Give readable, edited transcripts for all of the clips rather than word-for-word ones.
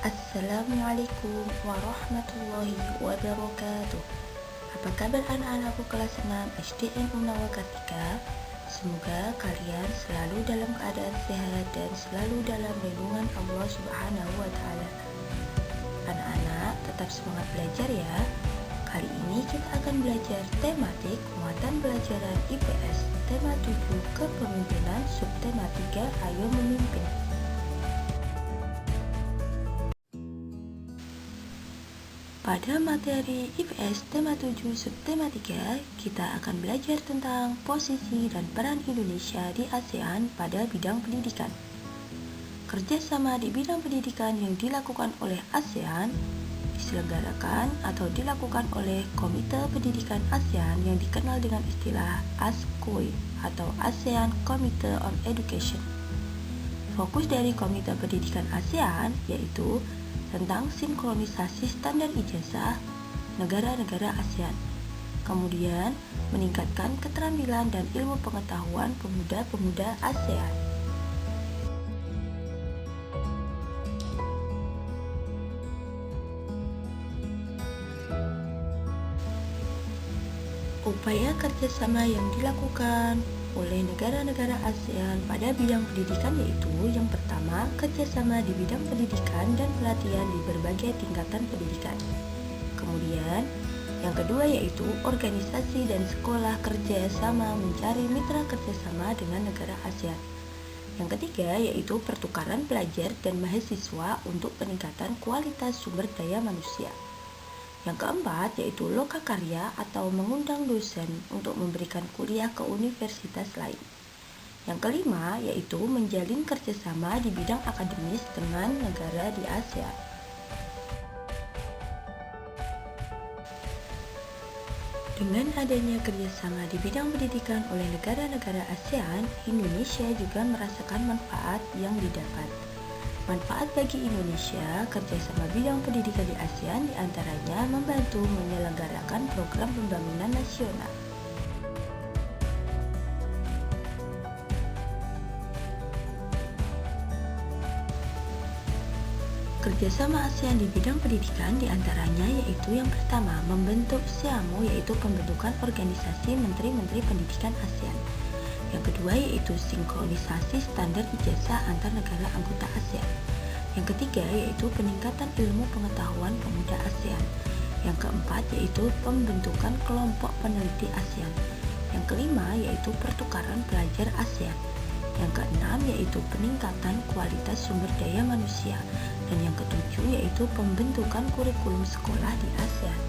Assalamualaikum warahmatullahi wabarakatuh. Apa kabar anak-anakku kelas 6 SDN Unawa Kartika? Semoga kalian selalu dalam keadaan sehat dan selalu dalam lindungan Allah Subhanahu wa Ta'ala. Anak-anak tetap semangat belajar ya. Kali ini kita akan belajar tematik muatan pelajaran IPS tema 7 kepemimpinan subtema 3 ayo memimpin. Pada materi IPS tema 7 subtema 3, kita akan belajar tentang posisi dan peran Indonesia di ASEAN pada bidang pendidikan. Kerjasama di bidang pendidikan yang dilakukan oleh ASEAN diselenggarakan atau dilakukan oleh Komite Pendidikan ASEAN yang dikenal dengan istilah ASKOE atau ASEAN Committee on Education. Fokus dari Komite Pendidikan ASEAN yaitu tentang sinkronisasi standar ijazah negara-negara ASEAN, kemudian meningkatkan keterampilan dan ilmu pengetahuan pemuda-pemuda ASEAN. Upaya kerjasama yang dilakukan oleh negara-negara ASEAN pada bidang pendidikan yaitu yang pertama, kerjasama di bidang pendidikan dan pelatihan di berbagai tingkatan pendidikan. Kemudian, yang kedua yaitu organisasi dan sekolah kerjasama mencari mitra kerjasama dengan negara ASEAN. Yang ketiga yaitu pertukaran pelajar dan mahasiswa untuk peningkatan kualitas sumber daya manusia. Yang keempat yaitu lokakarya atau mengundang dosen untuk memberikan kuliah ke universitas lain. Yang kelima yaitu menjalin kerjasama di bidang akademis dengan negara di ASEAN. Dengan adanya kerjasama di bidang pendidikan oleh negara-negara ASEAN, Indonesia juga merasakan manfaat yang didapat. Manfaat bagi Indonesia, kerjasama bidang pendidikan di ASEAN diantaranya membantu menyelenggarakan program pembangunan nasional. Kerjasama ASEAN di bidang pendidikan diantaranya yaitu yang pertama, membentuk SEAMO yaitu pembentukan organisasi menteri-menteri pendidikan ASEAN. Yang kedua yaitu sinkronisasi standar ijazah antar negara anggota ASEAN. Yang ketiga yaitu peningkatan ilmu pengetahuan pemuda ASEAN. Yang keempat yaitu pembentukan kelompok peneliti ASEAN. Yang kelima yaitu pertukaran pelajar ASEAN. Yang keenam yaitu peningkatan kualitas sumber daya manusia. Dan yang ketujuh yaitu pembentukan kurikulum sekolah di ASEAN.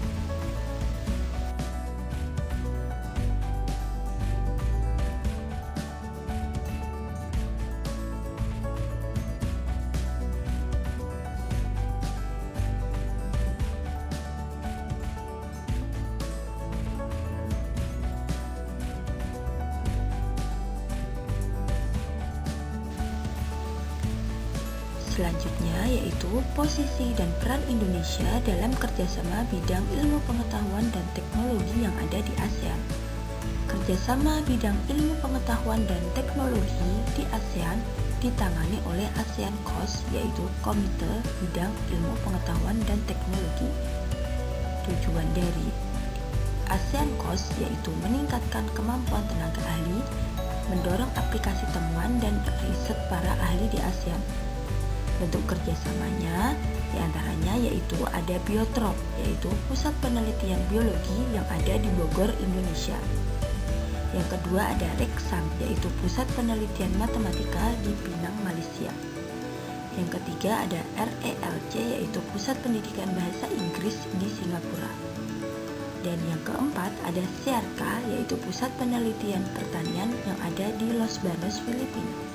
Selanjutnya yaitu posisi dan peran Indonesia dalam kerjasama bidang ilmu pengetahuan dan teknologi yang ada di ASEAN. Kerjasama bidang ilmu pengetahuan dan teknologi di ASEAN ditangani oleh ASEAN COS yaitu Komite Bidang Ilmu Pengetahuan dan Teknologi. Tujuan dari ASEAN COS yaitu meningkatkan kemampuan tenaga ahli, mendorong aplikasi temuan dan riset para ahli di ASEAN. Bentuk kerjasamanya diantaranya yaitu ada Biotrop, yaitu pusat penelitian biologi yang ada di Bogor, Indonesia. Yang kedua ada Reksam, yaitu pusat penelitian matematika di Penang, Malaysia. Yang ketiga ada RELC, yaitu pusat pendidikan bahasa Inggris di Singapura. Dan yang keempat ada SEARCA, yaitu pusat penelitian pertanian yang ada di Los Banos, Filipina.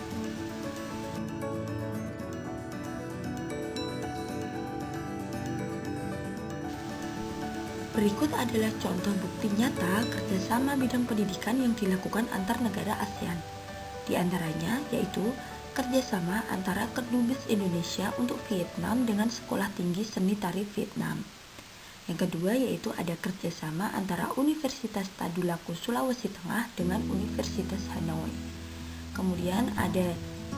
Berikut adalah contoh bukti nyata kerjasama bidang pendidikan yang dilakukan antar negara ASEAN. Di antaranya yaitu kerjasama antara Kedubes Indonesia untuk Vietnam dengan Sekolah Tinggi Seni Tari Vietnam. Yang kedua yaitu ada kerjasama antara Universitas Tadulako Sulawesi Tengah dengan Universitas Hanoi. Kemudian ada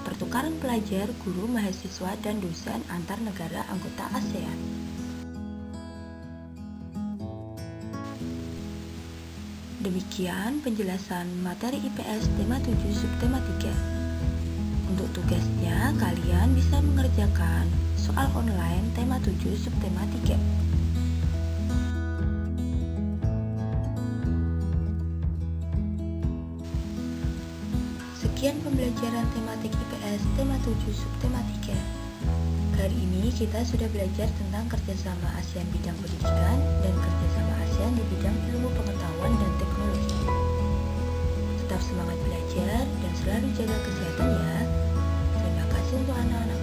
pertukaran pelajar, guru, mahasiswa, dan dosen antar negara anggota ASEAN. Demikian penjelasan materi IPS tema 7 subtema 3. Untuk tugasnya, kalian bisa mengerjakan soal online tema 7 subtema 3. Sekian pembelajaran tematik IPS tema 7 subtema 3. Kali ini kita sudah belajar tentang kerjasama ASEAN bidang pendidikan dan kerjasama ASEAN di bidang ilmu pengetahuan dan teknologi. Tetap semangat belajar dan selalu jaga kesehatan ya. Terima kasih untuk anak-anak